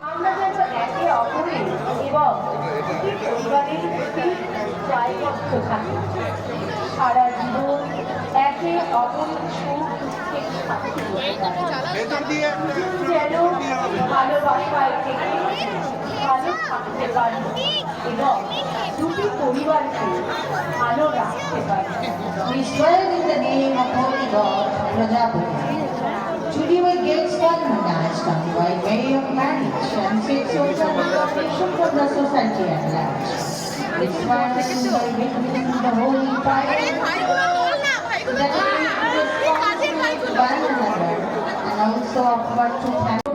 আমরা যেন একে অপরের এবং পরিবারের প্রতি দায়বদ্ধ থাকি, সারা জীবন একে অপরের সুখ দুঃখের সাথী যেন ভালোবাসায় থেকে ভালো থাকতে পারি এবং দুটি পরিবারকে ভালো রাখতে পারি। We swear in the name of Holy God, Prajapati. Today we give solemnized on by way of marriage and seek social recognition for the society at large. It swears by witnessing the holy fire that we respond to one another and also offer to thank